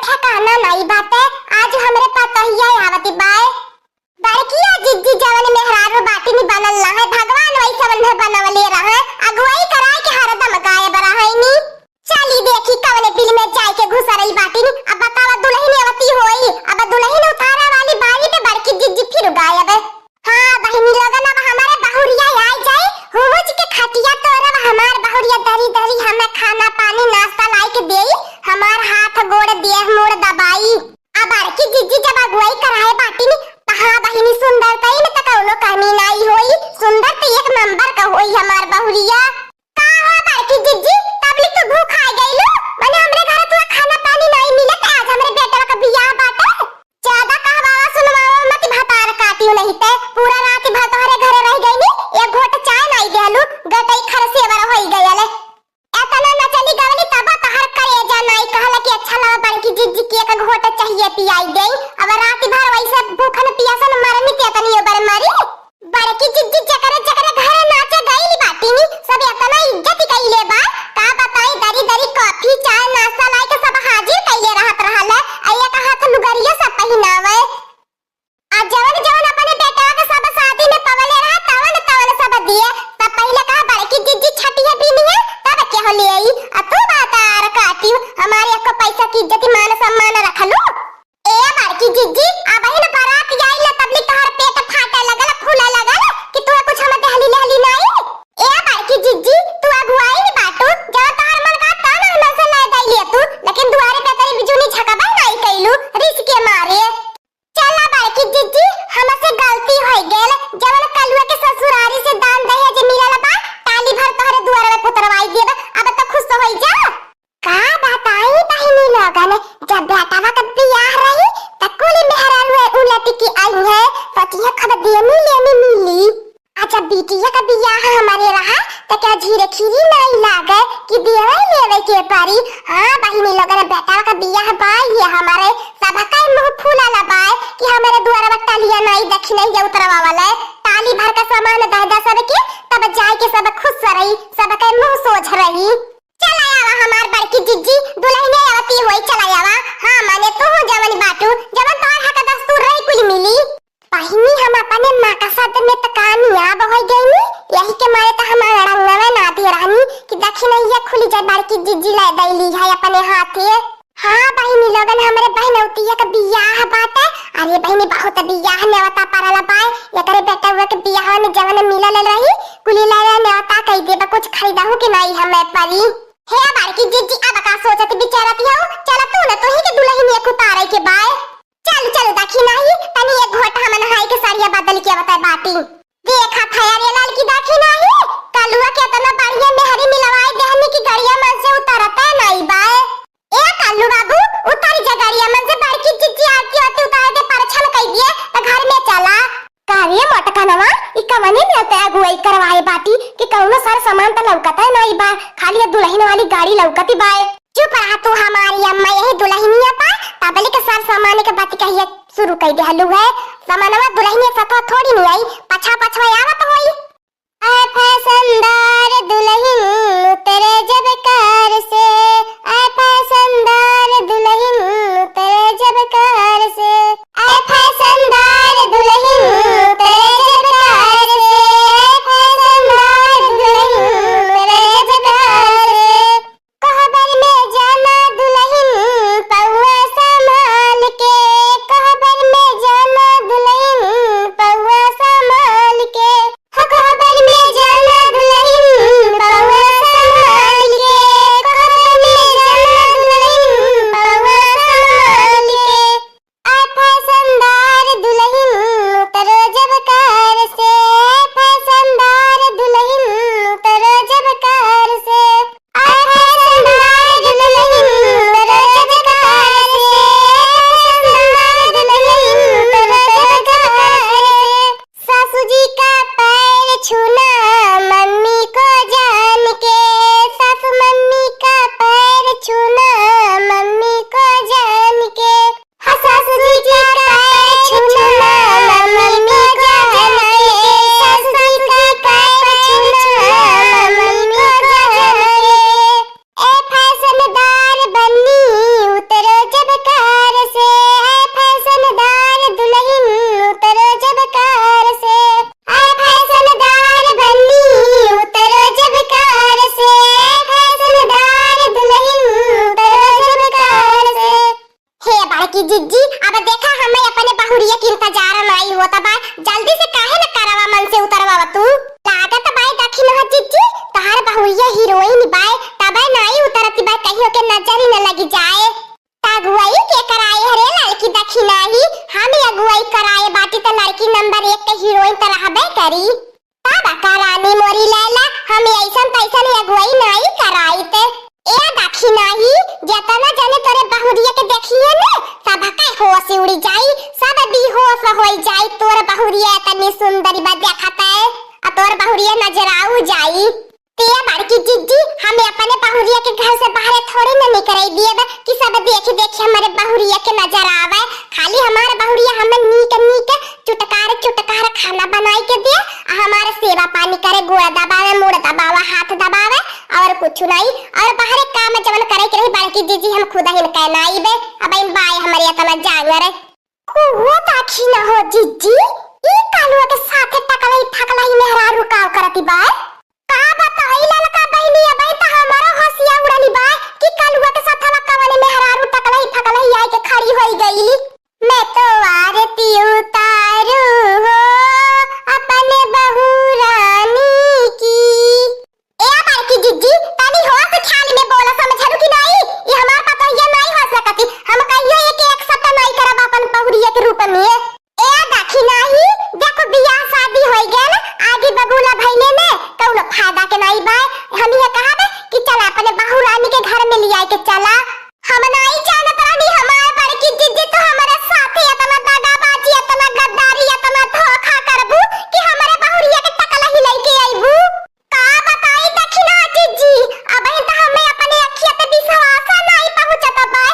ठिकाना नहीं बाटे। आज हमरे पतहिया आवती बाय बड़किया जिज्जी जवन मेहरारू बाटी नी बनल रहे भगवान वैसे बंधे बनवले रहे अगुवाई कराए के हरदम गाय बरा है नी। चली देखी कवने बिल में जाए के घुसा रही बाटी नी। अब बतावा दुल्हन आवती होई अब दुल्हन उतारा वाली बारी पे बड़की जिज्जी फिर गायब। हां बहिनी लोगन अब हमारे बहुरिया आ जाए हुज के खटिया तोरब हमार बहुरिया दरी दरी हमें खाना पानी नाश्ता लाई के देई हमार हाथ गोड़ देह मोड़ दबाई। अब बड़की जिज्जी जब अगुवाई कराए बाटी नी हाँ बहिनी सुंदर तई में तकौनो कमी नहीं होई सुंदर तो एक नंबर का होई हमार बहुरिया। का हो बड़की जिज्जी तबली तू भूख आ गईलू माने हमरे घर तू खाना पानी नहीं मिलत आज हमरे बेटा का बियाह बाटे। ज्यादा कहवावा सुनवावा मत भतार काटियो नहीं ते पूरा रात भर तोहरे घरे रह गईनी एक घोट चाय नहीं देलू गटई खर सेवर होई गयले एतना न चली गवली तब तहर करेजा नहीं कहला कि अच्छा लगा बड़की जिज्जी के एक घोट चाहिए पियाई दे। अब रात भर वैसे भूखन पियासन मरनी तेतनी ओबर मरी बड़की जिज्जी जकरे जकरे घरे नाचे गईली बाटी नी सब एतना इज्जत कइले बा का बताई दरी दरी कॉफी चाय नाश्ता लाई के सब हाजिर कइले रहत रहले आया का हाथ लुगरिया सब पहिनावे आ जवन जवन अपने बेटा के सब शादी में पवले रहा तवन तवन सब दिए तब पहले कहा बड़की जिज्जी छटिया पीनी है तब के हो ले आई आ तू बातार काटी हमारे को पैसा की इज्जत मान सम्मान रखलू। ए बड़की जिज्जी आ बहिन बारात जाइले तबली तोहर पेट फाटे लगल फूले लगल कि तू कुछ हम दहली लहली नहीं। ए बड़की जिज्जी तू अगुवाई नहीं बाटू जब तोहर मन का ता ना से ले दैली तू लेकिन दुआरे पे तेरी बिजुनी झकबा नहीं कइलू रिस्क के मारे। चला बड़की जिज्जी हमसे गलती होई गेल जवन कलुआ के ससुरारी से दान दहेज मिलल बा ताली भर तोहरे दुआरे पे पुतरवाई देब अब तो खुश होई जा। का बताई बहिनी लोगन जब बेटावा का बियाह रही त कुल मेहरारू उलट की आई है पतिया खबर दे मिली अच्छा बिटिया का बियाह हमारे रहा त क्या झीरे खीरी नहीं लागे कि देवे लेवे के पारी। हां बहिनी लोगन बेटावा का बियाह बा ये हमारे सबका मुंह फूला लबाए कि हमारे द्वारा में तालियां नहीं दक्षिण नहीं उतरवा वाला ताली भर का सामान दादा सब के तब जाए के सब खुश रही सबका मुंह सोच रही। चला आवा हमार बड़की जिज्जी दुल्हने आवती होई चला आवा। हां माने तू जवन बाटू जवन तोहर हक दस्तूर रही कुल मिली पहिनी हम अपने मां का साथ में त कामयाब हो गईनी यही के मारे त हमार रंगवे ना दे रानी कि दक्षिणैया खुली जाए बड़की जिज्जी ले दैली है अपने हाथे। हां बहिनी लोगन हमरे बहनौतिया का बियाह बाटे अरे बहिनी बहुत बियाह नेवता परला बाय एकरे बेटा हुआ के बियाह में जवन मिलल रही कुली ले नेवता कह देबा कुछ खरीदाहू कि नहीं हमें परी। हे बड़की जिज्जी अब का सोचत बिचारती हो चल तू न तोही के दुल्हन एक उतारे के बाय चल चल दाखी नहीं तनी एक घोट हम नहाई के साड़िया बदल के बता बाटी देखा था यार ये लाल की दाखी नहीं कलुआ के तना बढ़िया मेहरी मिलवाई देहनी की गड़िया मन से उतरता नहीं बाय। ए कल्लू बाबू उतारी जा गड़िया मन से बड़की जिज्जी आती होती उतार दे परछन कह दिए तो घर में चला कार्य मोटका नवा ई कवने में ते अगुवाई करवाए बाटी कि कौनो सारा सामान त लौकता नहीं बा खाली दुल्हन वाली गाड़ी लौकती बाय। चुप रहा तू हमारी अम्मा यही दुल्हनिया पा तबले के सार सामान के बात कहिए शुरू कर दे हलू है सामानवा दुल्हनिया सका थोड़ी नहीं आई पछा पछवा आवत होई। आ फैशनदार दुल्हन उतरे जब कार से आ फैशनदार दुल्हन उतरे जब कार से आ फैशनदार दुल्हन उतरे जब कार से आ फैशनदार दुल्हन उतरे जब कार से कहबर में जाना दुल्हन पौवा संभाल के कहबर में जाना दुल्हन पौवा संभाल के कहबर में जाना दुल्हन पौवा संभाल बाय तब नहीं उतरती बाय कहियो के नजर ही न लगी जाए। अगुवाई के कराए हरे लड़की दखिना ही हम अगुवाई कराए बाटी तो लड़की नंबर 1 के हीरोइन तो रहबे करी। तब करानी मोरी लैला हम ऐसन तैसन अगुवाई नहीं कराई ते ए दखिना ही जतना जने तोरे बहुरिया के देखिए ने सब के होश उड़ी जाई, सब बेहोश होई जाई। तोर बहुरिया इतनी सुंदरी बा देखता है आ तोर बहुरिया नजर आऊ जाई। ते बड़की जिज्जी हमें अपने बहुरिया के घर से बाहर थोड़ी न निकल दिए कि सब देख देख हमारे बहुरिया के नजर आवे। खाली हमारे बहुरिया हमें नीक चुटकार खाना बनाई के दे, हमारे सेवा पानी करे, गोड़ दबावे, मुड़ दबावे, हाथ दबावे और कुछ नहीं। और बाहर काम जवन करे के रही बड़की जिज्जी हम खुद ही कहनाई बे। अब इन बाय हमारे इतना जांगर वो ताखी ना हो जिज्जी ई कालुआ के साथे टकलाई मेहरा रुकाव करती बा का बताई ललका बहनी अब त हमारा हसिया उड़नी बा कि कालुआ के साथ हवा कवने मेहरारू टकलाई आई के खड़ी होई गई। मैं तो आरती उतारू हो अपने बहू रानी की। ए बड़की जिज्जी तनी होश ख्याल में बोला समझलू कि नहीं? ये हमार पता ये नहीं हो सकती, हम कहियो एक शब्द नहीं करब अपन बहुरिया के रूप में। ए देखी नहीं देखो बियाह शादी होई गेल आगे बबूला भइले ने कौनो फायदा के नहीं बा। हम ये कहब कि चल अपने बहू रानी के घर में लिया के चला। हम नहीं जानत रानी हमार बड़की जिज्जी तो हमारे साथे इतना दगाबाजी, इतना गद्दारी, इतना धोखा करबू कि हमारे बहुरिया के टकला ही लेके आइबू। का बताई दखिना जिज्जी अब त हमें अपने अखिया पे विश्वास नहीं पहुंचत बा।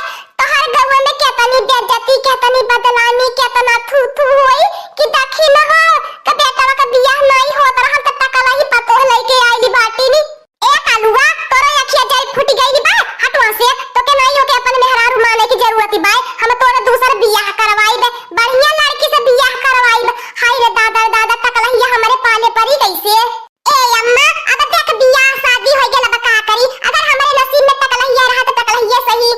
तोहर गवा में केतनी बेइज्जती, केतनी बदनामी, केतना थू होई कि दखिना हो के बेटा का बियाह नहीं होत रहल त टकला ही पतो लेके आइली बाटी नी। ए कालुआ तोरा अखिया जाई फूट गईली बा हटवा से तो के नहीं हो के अपन मेहरारू माने की जरूरत बा। हम तोरे दूसर बियाह करवाई बे, बढ़िया लड़की से बियाह करवाई बे। हाय रे दादा टकला ही हमारे पाले परी कैसे। ए अम्मा अब देख बियाह शादी हो गेल अब का करी? अगर हमारे नसीब में टकला ही रहा तो टकला ही सही।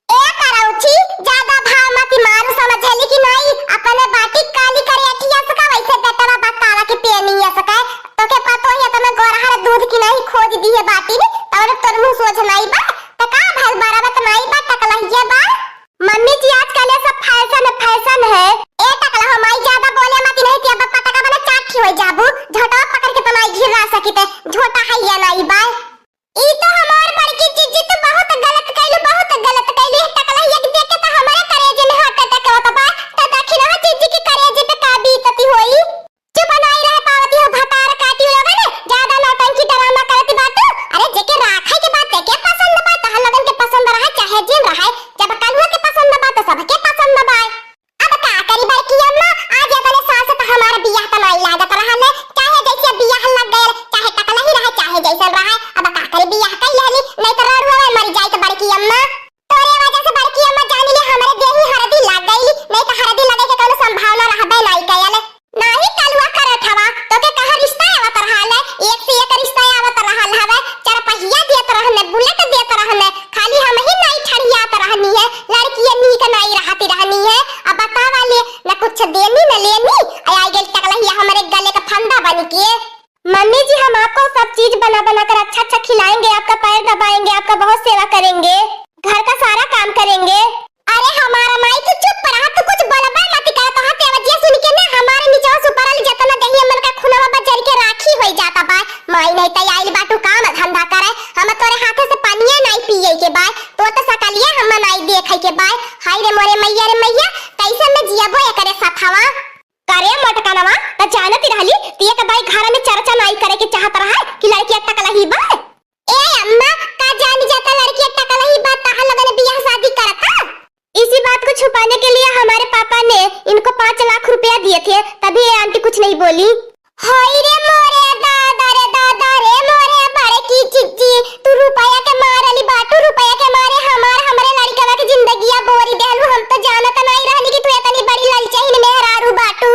ए करौची ज्यादा भाव मत मारू समझली कि नहीं? अपने बाटी काली करे अठिया सका वैसे बेटवा बतावा के पेनिया सका तो के पतो है तने गोरहर दूध की नहीं खोज दी है बाटी ने और तोर मुंह सोच नहीं बा त का भल बराबर त नहीं बा टकला ही बा। मम्मी जी आजकल ये सब फैशन है। ए टकला हमाई ज्यादा बोले मत नहीं ते अब पटका बना चाठी हो जाबू झोटा पकड़ के तनाई घिरा सकीते झोटा है या नहीं बा। ई तो हमार बड़की जिज्जी तो बहुत गलत कैलू टकला एक देख के तो हमारे करेजे में हार्ट अटैक होता बा त दखिना जिज्जी के करेजे पे का बीतती होई। चुप नहीं रह पावती हो भतार काटी लोगे ने ज्यादा नौटंकी ड्रामा करती बात। अरे जेके राखे के बात के पसंद बा त लगन के पसंद रहा चाहे जिन रहा जब कालुआ के पसंद बा त सबके पसंद बा। अब का करी बड़की अम्मा आज अपने सास त हमारा बियाह त नहीं लागत रहल चाहे जैसे बियाह लग गए चाहे टकला ही रहा चाहे जैसा रहा। अब का करी बियाह कर लेली नहीं त ररुआ मर जाई त बड़की अम्मा तोरे वजह से बड़की अम्मा जानी ले हमारे देही हरदी लग गईली नहीं त हरदी लगे के कोनो संभावना रहबे नहीं कयल नहीं कालुआ करत हवा तो के कहा रिश्ता आवत रहल एक से एक रिश्ता आवत रहल हवे चार पहिया देत रहने बुलेट देत रहने खाली हम ही नहीं ठड़ियात रहनी है लड़की नीक नहीं रहती रहनी है। अब बतावा ले न कुछ देनी न लेनी आई गेल टकला ही हमारे गले का फंदा बन के। मम्मी जी हम आपको सब चीज बना कर अच्छा खिलाएंगे, आपका पैर दबाएंगे, आपका बहुत सेवा करेंगे, घर का सारा काम करेंगे। अरे हमारा माई तू चुप रहा तू कुछ बोलबा मत कर तो हाथे वजिया सुन के ना हमारे नीचे सुपरल जतना दही मन का खुनवा बजर के राखी होई जाता बा। माई नहीं त आइल बाटू काम धंधा करे हम तोरे हाथे से पानिया नहीं पिए के बा तो सकलिया हम नहीं देखे के बा। हाय रे मोरे मैया रे मैया कैसे में जियाबो एकरे साथवा करे मटकनवा त जानती रहली तिया के भाई घर में चर्चा नहीं करे के चाहत रहा कि लड़की टकला ही बा। ए अम्मा का जानी जाता लड़की टकला ही बा त लगन बियाह शादी करता। इसी बात को छुपाने के लिए हमारे पापा ने इनको 5 लाख रुपया दिए थे तभी ये आंटी कुछ नहीं बोली। हाय रे मोरे दादा रे मोरे बड़की जिज्जी तू रुपया के मारली बाटू रुपया के मारे हमारे लड़का के जिंदगिया बोरी देलू। हम तो जानत नहीं रहनी कि तू इतनी बड़ी ललचहीन मेहरारू बाटू।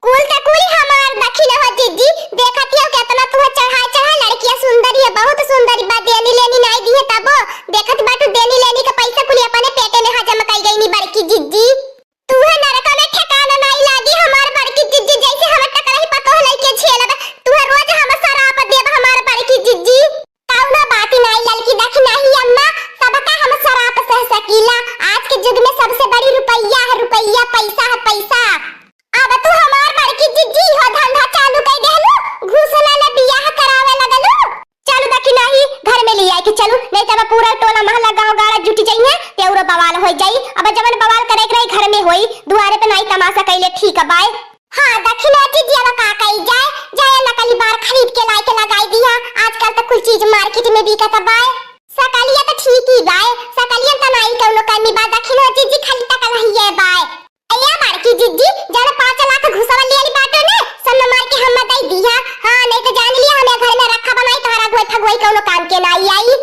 कुल त कुल हमार दखिना हो जिज्जी देखती हो कितना तू चढ़ा लड़कियां सुंदरी है बहुत सुंदरी बा देनी लेनी नहीं दी है तब देखत बाटू देनी लेनी का पैसा कुल अपने पेटे में हजम कई गई नी बड़की जिज्जी। तू है नरक में ठिकाना नहीं लागी हमार बड़की जिज्जी जैसे हम टकला ही पतो लेके झेलब बेशर्मी बा दखिनो जीजी खाली तकल हिए बाय अया बड़की जीजी जाने 5 लाख घुसवा लियाली बाटो ने सब मार के हम दई दिया हां नहीं तो जान लिया हमें घर में रखा बनाई तोहरा गोई ठगोई कोनो काम के ना आई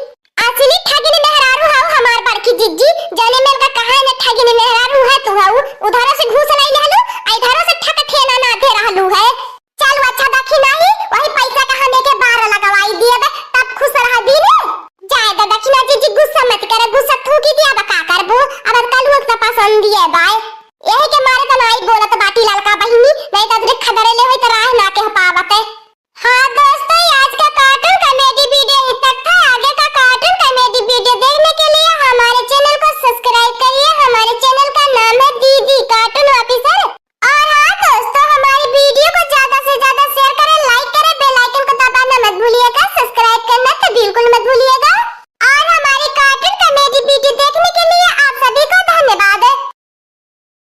असली ठगिनी मेहरारू हाउ हमार बड़की जीजी जाने में का कहां ने ठगिनी मेहरारू है तू हाउ उधर से घुस लाई लहलू इधर से ठक ठेना ना दे रहलू है चल अच्छा दखी नहीं वही पैसा कहां लेके 12 लगवाई दिए बे तब खुश रह दी ने जाए दा दखिना जीजी गुस्सा मत करे गुस्सा थूकी दिया बका करबो अब कल वक्त पसंद दिए बाय यही के मारे त नाई बोलत बाटी ललका बहिनी नहीं त खदरे ले होई त राह ना के पावते हां